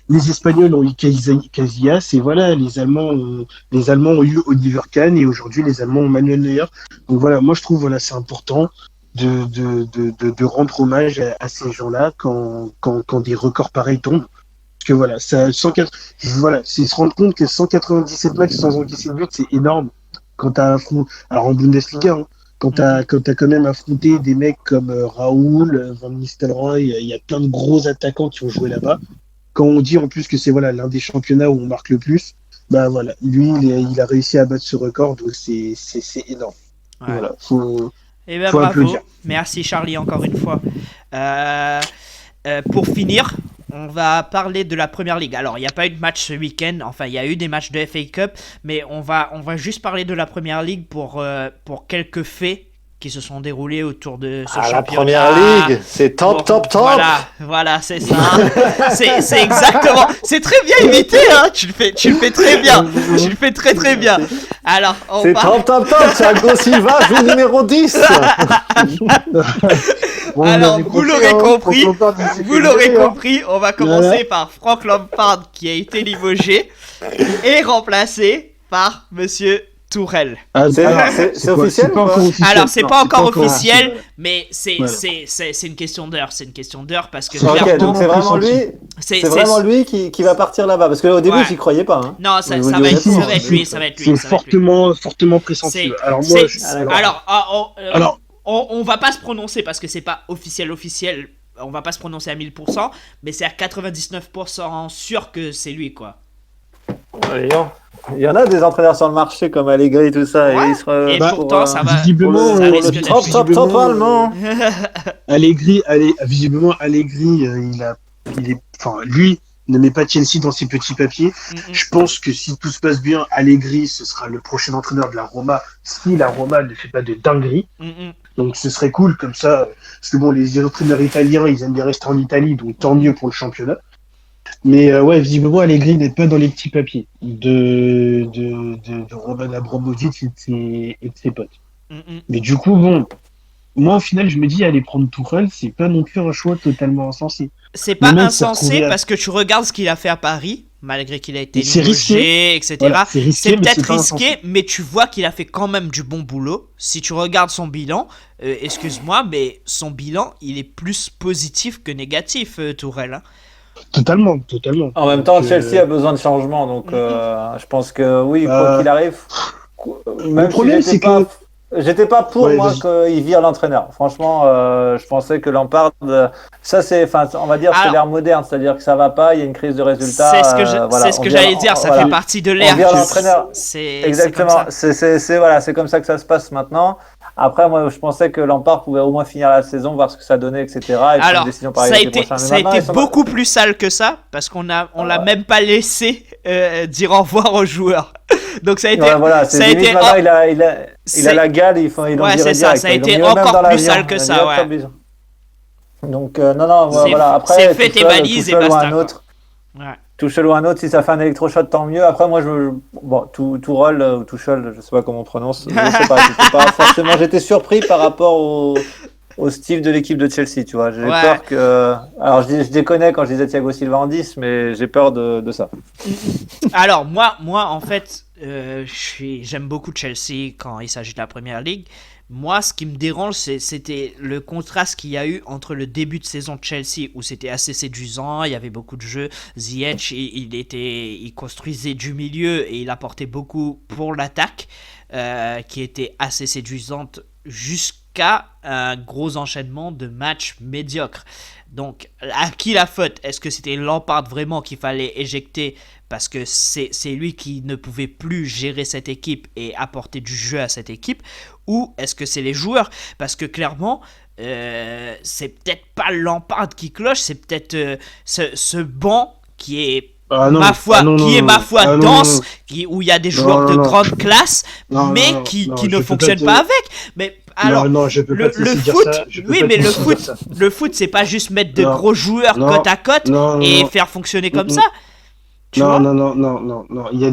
Les Espagnols ont eu Casillas et voilà, les Allemands ont eu Oliver Kahn et aujourd'hui les Allemands ont Manuel Neuer. Donc voilà, moi je trouve c'est important de rendre hommage à ces gens-là quand des records pareils tombent. Parce que voilà, c'est se rendre compte que 197 matchs sans encaisser de but, c'est énorme. Alors en Bundesliga, quand t'as quand même affronté des mecs comme Raoul, Van Nistelrooy, il y a plein de gros attaquants qui ont joué là-bas. Quand on dit en plus que c'est voilà l'un des championnats où on marque le plus, bah voilà, lui il a réussi à battre ce record, donc c'est énorme. Ouais. Voilà, faut bravo. applaudir. Merci Charlie encore une fois. Pour finir, on va parler de la Première Ligue. Alors, il n'y a pas eu de match ce week-end. Enfin, il y a eu des matchs de FA Cup. Mais on va juste parler de la Première Ligue pour quelques faits qui se sont déroulés autour de ce championnat. La Première Ligue, c'est top. Voilà, c'est ça. C'est exactement. C'est très bien imité, hein. Tu le fais très bien. Tu le fais très très bien. Alors, c'est top. Thiago Silva joue numéro 10. Alors, vous l'aurez compris, on va commencer par Frank Lampard qui a été limogé et remplacé par Monsieur Tourelle. C'est officiel ou pas? Alors, c'est pas encore officiel, mais c'est une question d'heure. C'est une question d'heure parce que donc c'est vraiment lui. C'est vraiment lui qui va partir là-bas parce qu'au début j'y croyais pas. Hein. Non, ça va être lui. C'est fortement pressenti. Alors, on va pas se prononcer parce que c'est pas officiel. On va pas se prononcer à 1000%, mais c'est à 99% sûr que c'est lui, quoi. Il y en a des entraîneurs sur le marché comme Allegri et tout ça. Ouais. Et pourtant, ça va. Visiblement, ça risque d'être top allemand. Visiblement, Allegri, lui ne met pas Chelsea dans ses petits papiers. Je pense que si tout se passe bien, Allegri, ce sera le prochain entraîneur de la Roma, si la Roma ne fait pas de dinguerie. Donc ce serait cool comme ça, parce que bon, les entraîneurs italiens, ils aiment bien rester en Italie, donc tant mieux pour le championnat. Mais visiblement, Allegri n'est pas dans les petits papiers de Roman Abramovich et de ses potes. Mais du coup, bon, moi au final, je me dis, aller prendre Tuchel, c'est pas non plus un choix totalement insensé. C'est pas insensé parce que tu regardes ce qu'il a fait à Paris, malgré qu'il a été limogé, etc. Voilà, c'est peut-être risqué, mais tu vois qu'il a fait quand même du bon boulot. Si tu regardes son bilan, excuse-moi, mais son bilan, il est plus positif que négatif, Tourelle. Hein. Totalement. En même temps, Chelsea a besoin de changement, donc je pense que oui, quoi qu'il arrive. Le problème, c'est que j'étais pas pour qu'il vire l'entraîneur. Franchement, je pensais que Lampard, ça c'est, on va dire, c'est l'ère moderne, c'est-à-dire que ça va pas, il y a une crise de résultats. C'est ce que j'allais dire, ça fait partie de l'ère. On vire l'entraîneur. Exactement. C'est comme ça que ça se passe maintenant. Après, moi, je pensais que Lampard pouvait au moins finir la saison, voir ce que ça donnait, etc. Alors, ça a été beaucoup plus sale que ça, parce qu'on l'a même pas laissé dire au revoir aux joueurs. Donc ça a été. Il a la gale, ils l'ont viré direct. Ça a été encore plus sale que ça, ouais. Donc voilà. Après, c'est fait tes balises et basta. Tuchel ou un autre, si ça fait un électrochoc, tant mieux. Après, moi, Tourelle ou Tuchel, je sais pas comment on prononce. Je sais pas, forcément, j'étais surpris par rapport au style de l'équipe de Chelsea, tu vois. J'ai peur que. Alors, je déconnais quand je disais Thiago Silva en 10, mais j'ai peur de ça. Alors, moi en fait, j'aime beaucoup Chelsea quand il s'agit de la Première Ligue. Moi, ce qui me dérange, c'était le contraste qu'il y a eu entre le début de saison de Chelsea, où c'était assez séduisant, il y avait beaucoup de jeux. Ziyech, il construisait du milieu et il apportait beaucoup pour l'attaque, qui était assez séduisante jusqu'à un gros enchaînement de matchs médiocres. Donc, à qui la faute? Est-ce que c'était Lampard vraiment qu'il fallait éjecter parce que c'est lui qui ne pouvait plus gérer cette équipe et apporter du jeu à cette équipe? Ou est-ce que c'est les joueurs? Parce que clairement, c'est peut-être pas Lampard qui cloche, c'est peut-être ce banc qui est ma foi dense, où il y a des joueurs de grande classe, mais qui ne fonctionnent pas avec. Mais alors, je peux pas le foot, mais le foot, c'est pas juste mettre de gros joueurs côte à côte et faire fonctionner comme ça. Non. Il y a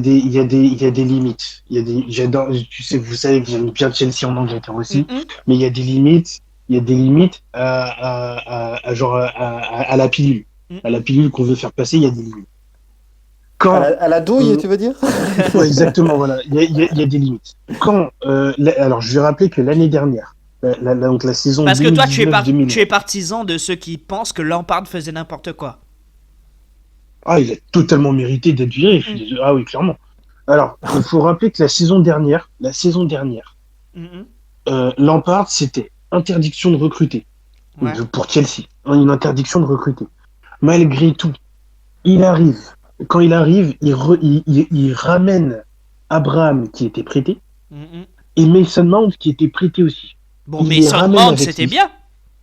des limites. J'adore. Vous savez que j'aime bien Chelsea en Angleterre aussi, mais il y a des limites. Il y a des limites à la pilule. À la pilule qu'on veut faire passer, il y a des limites. À la douille, tu veux dire? Ouais, exactement, voilà. Il y a des limites. Alors, je vais rappeler que l'année dernière, donc la saison 2019-2020... Parce que toi, tu es partisan de ceux qui pensent que Lampard faisait n'importe quoi. Ah, il a totalement mérité d'être viré. Ah oui, clairement. Alors, il faut rappeler que la saison dernière, Lampard, c'était interdiction de recruter pour Chelsea. Une interdiction de recruter. Malgré tout, il arrive. Quand il arrive, il ramène Abraham qui était prêté et Mason Mount qui était prêté aussi. Bon, Mason Mount, c'était bien.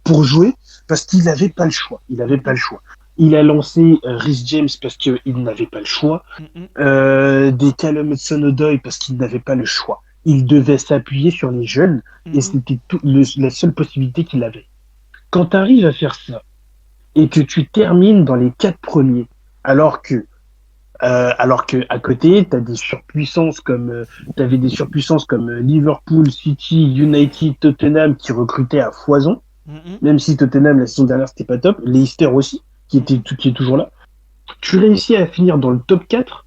Pour jouer, parce qu'il n'avait pas le choix. Il a lancé Reece James parce qu'il n'avait pas le choix. Des Callum Hudson-Odoi parce qu'il n'avait pas le choix. Il devait s'appuyer sur les jeunes et c'était la seule possibilité qu'il avait. Quand tu arrives à faire ça et que tu termines dans les 4 premiers, alors que à côté, t'avais des surpuissances comme Liverpool, City, United, Tottenham qui recrutaient à foison. Même si Tottenham la saison dernière c'était pas top, Leicester aussi qui est toujours là. Tu réussis à finir dans le top 4,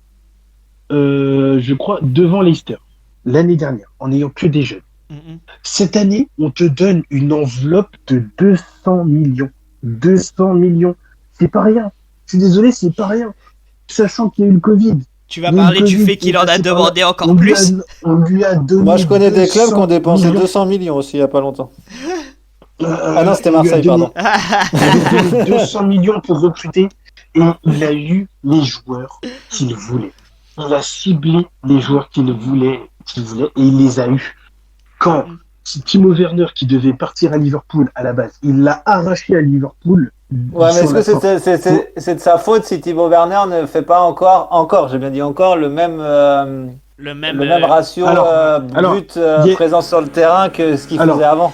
je crois, devant Leicester l'année dernière, en n'ayant que des jeunes. Cette année, on te donne une enveloppe de 200 millions. 200 millions, c'est pas rien. Je suis désolé, c'est pas rien. Sachant qu'il y a eu le Covid. Tu vas parler du fait qu'il en a demandé encore plus. On lui a donné. Moi, je connais des clubs qui ont dépensé 200 millions aussi il n'y a pas longtemps. Ah non, c'était Marseille, pardon. Il a donné 200 millions pour recruter et il a eu les joueurs qu'il voulait. Il a ciblé les joueurs qu'il voulait et il les a eus. Quand Timo Werner, qui devait partir à Liverpool à la base, il l'a arraché à Liverpool. Ouais, mais est-ce que c'est de sa faute si Timo Werner ne fait pas encore, j'ai bien dit encore, le même ratio présence sur le terrain que ce qu'il faisait avant?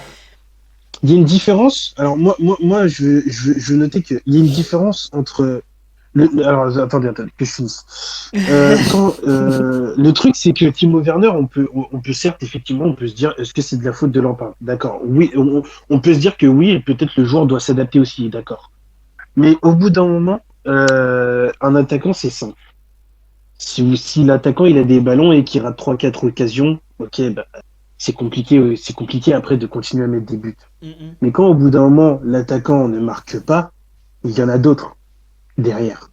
Il y a une différence. Alors moi je notais qu'il y a une différence entre alors attendez que je finisse. Le truc c'est que Timo Werner, on peut certes effectivement on peut se dire est-ce que c'est de la faute de Lampard? D'accord. Oui, on peut se dire que oui, et peut-être le joueur doit s'adapter aussi, d'accord. Mais au bout d'un moment, un attaquant c'est simple. Si l'attaquant il a des ballons et qu'il rate 3-4 occasions, ok, bah c'est compliqué après de continuer à mettre des buts. Mais quand au bout d'un moment l'attaquant ne marque pas, il y en a d'autres derrière.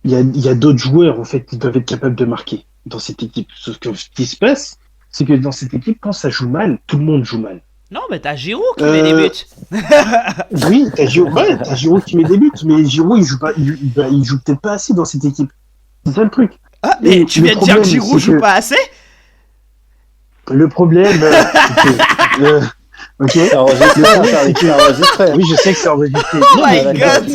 Il y a d'autres joueurs en fait qui doivent être capables de marquer dans cette équipe. Sauf que ce qui se passe, c'est que dans cette équipe, quand ça joue mal, tout le monde joue mal. Non, mais t'as Giroud qui met des buts. Oui, t'as Giroud qui met des buts, mais Giroud il joue peut-être pas assez dans cette équipe. C'est ça le truc. Ah, mais tu viens de dire que Giroud joue pas assez? Le problème, ok. C'est enregistré. Oui, je sais que c'est enregistré. Oh my god.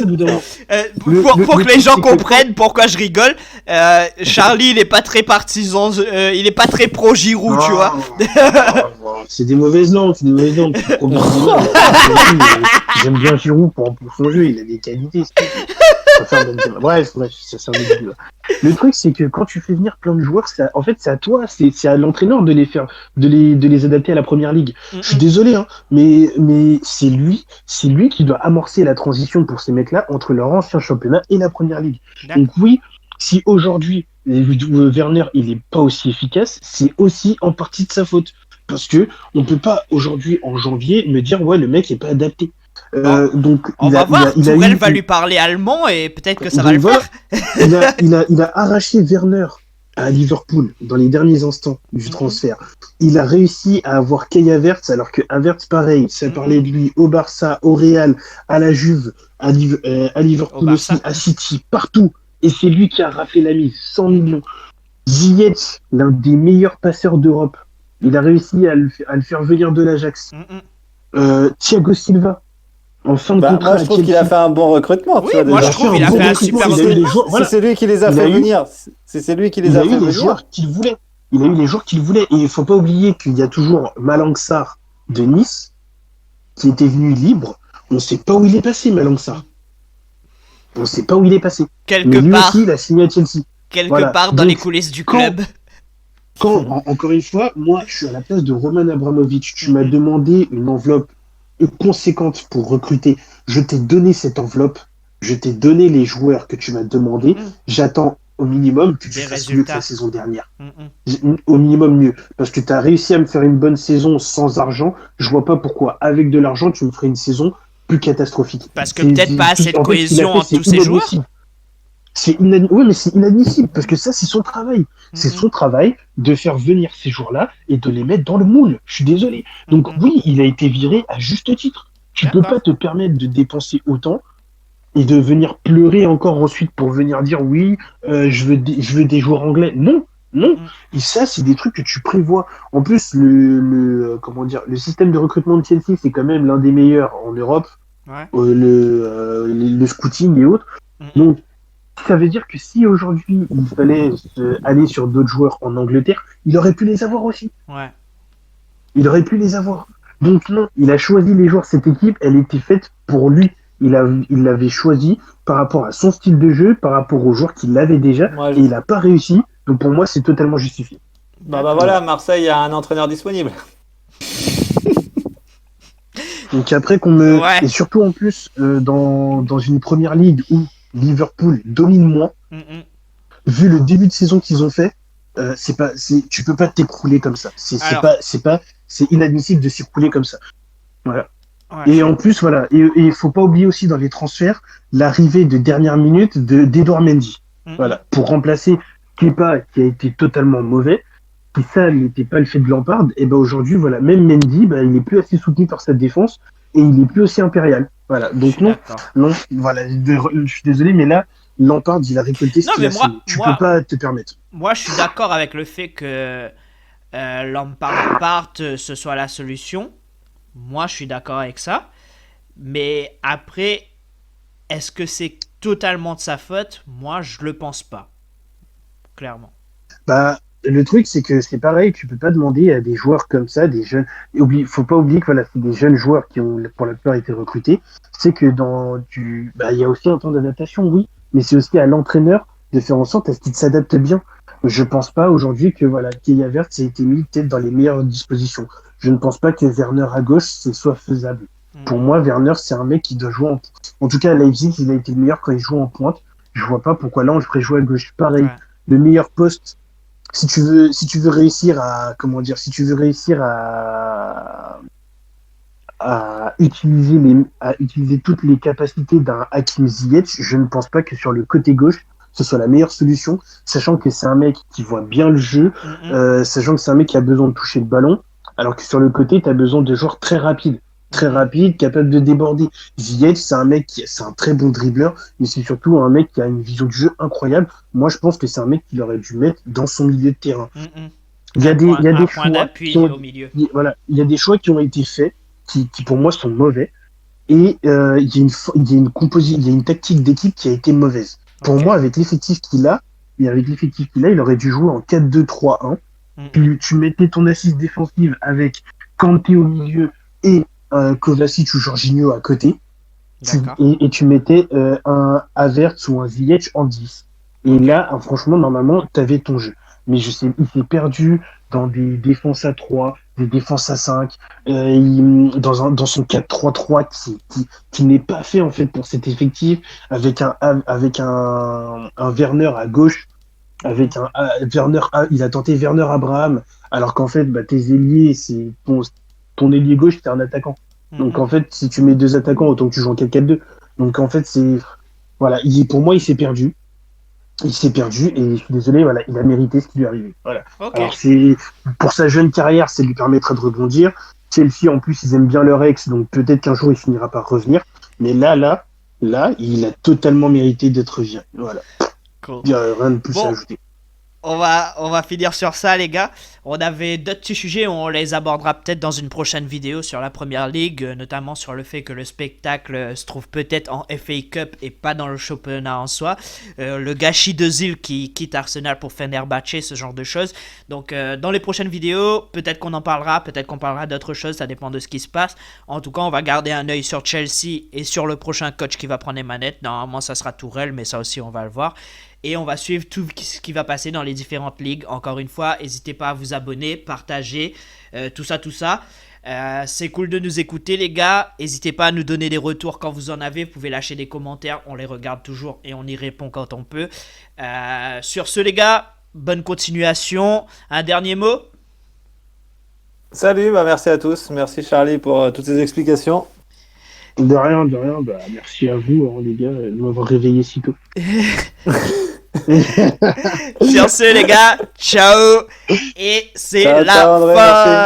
Pour que les gens comprennent pourquoi je rigole, Charlie, il est pas très partisan, il est pas très pro Giroud, tu vois. C'est des mauvaises langues, J'aime bien Giroud pour son jeu, il a des qualités. Bref, ça me dit. Le truc, c'est que quand tu fais venir plein de joueurs, en fait, c'est à toi, c'est à l'entraîneur de les adapter à la première ligue. Je suis désolé, hein, mais c'est lui qui doit amorcer la transition pour ces mecs-là entre leur ancien championnat et la première ligue. Donc oui, si aujourd'hui Werner il est pas aussi efficace, c'est aussi en partie de sa faute, parce que on peut pas aujourd'hui en janvier me dire ouais le mec est pas adapté. Donc on va voir, Tourelle va lui parler allemand et peut-être que ça va le faire. Il a arraché Werner à Liverpool dans les derniers instants du transfert. Il a réussi à avoir Kai Havertz, alors que Havertz, pareil, ça parlait de lui au Barça, au Real, à la Juve, à Liverpool aussi, à City, partout. Et c'est lui qui a raflé la mise, 100 millions. Ziyech, l'un des meilleurs passeurs d'Europe, il a réussi à le faire venir de l'Ajax. Thiago Silva, en fin de contrat. Moi, je trouve qu'il a fait un bon recrutement. Oui, moi, je trouve qu'il a fait un super recrutement. C'est lui qui les a fait venir. C'est lui qui les a fait venir. Il a eu les joueurs qu'il voulait. Il a eu les joueurs qu'il voulait. Et il ne faut pas oublier qu'il y a toujours Malang Sarr de Nice qui était venu libre. On ne sait pas où il est passé, Malang Sarr. On ne sait pas où il est passé. Quelque part. Aussi, il a signé à Chelsea. Quelque part dans les coulisses du club. Encore une fois, moi, je suis à la place de Roman Abramovich. Tu m'as demandé une enveloppe conséquente pour recruter. Je t'ai donné cette enveloppe. Je t'ai donné les joueurs que tu m'as demandé. J'attends au minimum que tu fasses mieux que la saison dernière. Au minimum mieux. Parce que tu as réussi à me faire une bonne saison sans argent. Je vois pas pourquoi, avec de l'argent, tu me ferais une saison plus catastrophique. Parce que peut-être pas assez de cohésion entre tous ces joueurs. Oui, mais c'est inadmissible parce que ça, c'est son travail. C'est son travail de faire venir ces joueurs-là et de les mettre dans le moule. Je suis désolé. Donc oui, il a été viré à juste titre. Tu peux pas te permettre de dépenser autant et de venir pleurer encore ensuite pour venir dire oui, je veux des joueurs anglais. Non, non. Et ça, c'est des trucs que tu prévois. En plus, comment dire, le système de recrutement de Chelsea, c'est quand même l'un des meilleurs en Europe. Ouais. Le scouting et autres. Donc, ça veut dire que si aujourd'hui il fallait aller sur d'autres joueurs en Angleterre, il aurait pu les avoir aussi. Ouais. Il aurait pu les avoir. Donc non, il a choisi les joueurs. Cette équipe, elle était faite pour lui. Il l'avait choisi par rapport à son style de jeu, par rapport aux joueurs qu'il avait déjà, et il n'a pas réussi. Donc pour moi, c'est totalement justifié. Bah voilà, Marseille a un entraîneur disponible. Donc après et surtout en plus dans une première ligue où Liverpool domine moins, vu le début de saison qu'ils ont fait, tu peux pas t'écrouler comme ça. C'est inadmissible de s'écrouler comme ça. Voilà. Ouais. Et en plus, voilà, et il faut pas oublier aussi dans les transferts l'arrivée de dernière minute d'Edouard Mendy. Voilà, pour remplacer Kepa qui a été totalement mauvais. Si ça n'était pas le fait de Lampard, et ben aujourd'hui, voilà, même Mendy, il est plus assez soutenu par sa défense et il est plus aussi impérial. Voilà, donc non, voilà, je suis désolé, mais là, Lampard, il a récolté ce qu'il a semé. Tu peux pas te permettre. Moi, je suis d'accord avec le fait que Lampard parte, ce soit la solution. Moi, je suis d'accord avec ça. Mais après, est-ce que c'est totalement de sa faute? Moi, je le pense pas. Clairement. Le truc, c'est que c'est pareil, tu peux pas demander à des joueurs comme ça, des jeunes. Faut pas oublier que voilà, c'est des jeunes joueurs qui ont pour la plupart été recrutés. C'est que il y a aussi un temps d'adaptation, oui, mais c'est aussi à l'entraîneur de faire en sorte à ce qu'il s'adapte bien. Je pense pas aujourd'hui que voilà, Kai Havertz a été mis peut-être dans les meilleures dispositions. Je ne pense pas que Werner à gauche, c'est soit faisable. Pour moi, Werner, c'est un mec qui doit jouer en tout cas, à Leipzig, il a été le meilleur quand il joue en pointe. Je vois pas pourquoi là, on le ferait jouer à gauche. Pareil, le meilleur poste. Si tu veux réussir à utiliser toutes les capacités d'un Hakim Ziyech, je ne pense pas que sur le côté gauche ce soit la meilleure solution, sachant que c'est un mec qui voit bien le jeu, sachant que c'est un mec qui a besoin de toucher le ballon, alors que sur le côté tu as besoin de joueurs très rapides, capable de déborder. Ziyech, c'est un très bon dribbleur, mais c'est surtout un mec qui a une vision du jeu incroyable. Moi, je pense que c'est un mec qu'il aurait dû mettre dans son milieu de terrain. Il y a des choix qui ont été faits, qui pour moi sont mauvais, et il y a une tactique d'équipe qui a été mauvaise. Pour moi, avec l'effectif qu'il a, il aurait dû jouer en 4-2-3-1. Tu mettais ton assise défensive avec Kanté au milieu et Kovacic ou Jorginho à côté, et tu mettais un Havertz ou un Ziyech en 10. Et là, franchement, normalement, tu avais ton jeu. Mais il s'est perdu dans des défenses à 3, des défenses à 5, dans son 4-3-3 qui n'est pas fait en fait pour cet effectif, avec un Werner à gauche, avec un Werner, il a tenté Werner Abraham, alors qu'en fait, tes ailiers, c'est ton ailier gauche, c'est un attaquant. Donc en fait, si tu mets deux attaquants, autant que tu joues en 4-4-2. Donc en fait, voilà, pour moi, il s'est perdu. Et je suis désolé, voilà, il a mérité ce qui lui est arrivé. Voilà. Alors pour sa jeune carrière, ça lui permettra de rebondir. Chelsea, en plus, ils aiment bien leur ex, donc peut-être qu'un jour il finira par revenir. Mais là, il a totalement mérité d'être viré. Voilà. Cool. Il n'y a rien de plus à ajouter. On va finir sur ça, les gars. On avait d'autres petits sujets, on les abordera peut-être dans une prochaine vidéo sur la Première Ligue, notamment sur le fait que le spectacle se trouve peut-être en FA Cup et pas dans le championnat en soi. Le gâchis de Zil qui quitte Arsenal pour Fenerbahçe, ce genre de choses. Donc dans les prochaines vidéos, peut-être qu'on en parlera, peut-être qu'on parlera d'autres choses, ça dépend de ce qui se passe. En tout cas, on va garder un œil sur Chelsea et sur le prochain coach qui va prendre les manettes. Normalement, ça sera Tourelle, mais ça aussi, on va le voir. Et on va suivre tout ce qui va passer dans les différentes ligues. Encore une fois, n'hésitez pas à vous abonner, partager, tout ça. C'est cool de nous écouter, les gars. N'hésitez pas à nous donner des retours quand vous en avez. Vous pouvez lâcher des commentaires, on les regarde toujours et on y répond quand on peut. Sur ce, les gars, bonne continuation. Un dernier mot? Salut, merci à tous. Merci Charlie pour toutes ces explications. De rien. Bah, merci à vous, hein, les gars, de m'avoir réveillé si tôt. Sur ce, les gars, ciao. Et c'est Ciao, la ciao, André, fin. merci.